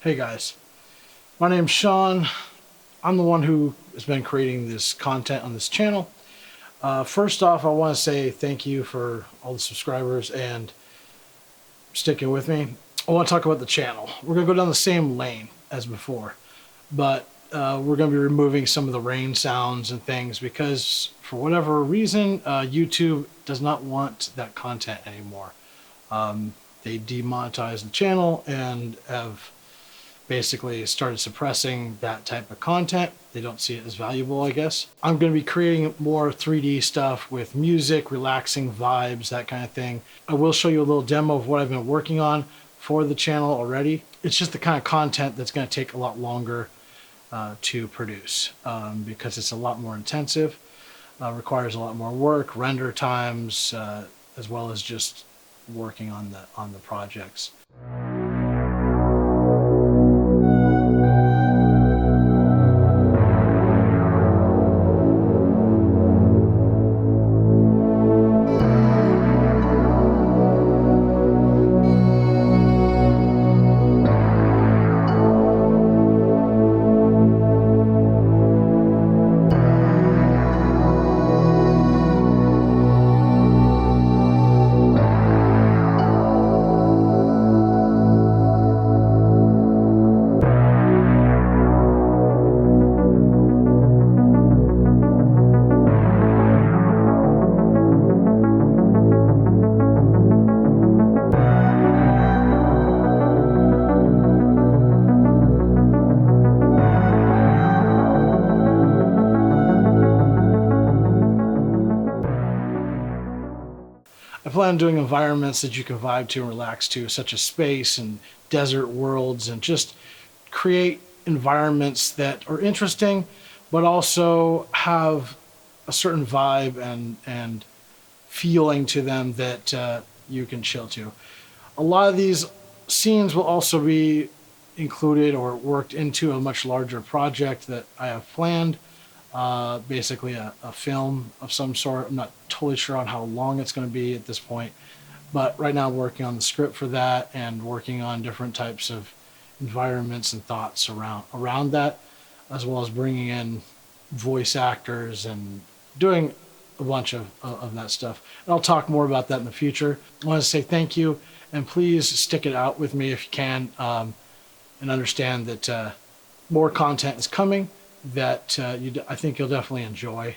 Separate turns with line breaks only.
Hey guys, my name's Sean. I'm the one who has been creating this content on this channel. First off, I want to say thank you for all the subscribers and sticking with me. I want to talk about the channel. We're going to go down the same lane as before, but we're going to be removing some of the rain sounds and things because for whatever reason, YouTube does not want that content anymore. They demonetized the channel and have basically started suppressing that type of content. They don't see it as valuable, I guess. I'm going to be creating more 3D stuff with music, relaxing vibes, that kind of thing. I will show you a little demo of what I've been working on for the channel already. It's just the kind of content that's going to take a lot longer to produce because it's a lot more intensive, requires a lot more work, render times, as well as just working on the projects. I plan on doing environments that you can vibe to and relax to, such as space and desert worlds, and just create environments that are interesting, but also have a certain vibe and feeling to them that you can chill to. A lot of these scenes will also be included or worked into a much larger project that I have planned. Basically a film of some sort. I'm not totally sure on how long it's going to be at this point, but right now I'm working on the script for that and working on different types of environments and thoughts around that, as well as bringing in voice actors and doing a bunch of that stuff. And I'll talk more about that in the future. I want to say thank you, and please stick it out with me if you can, and understand that more content is coming that I think you'll definitely enjoy.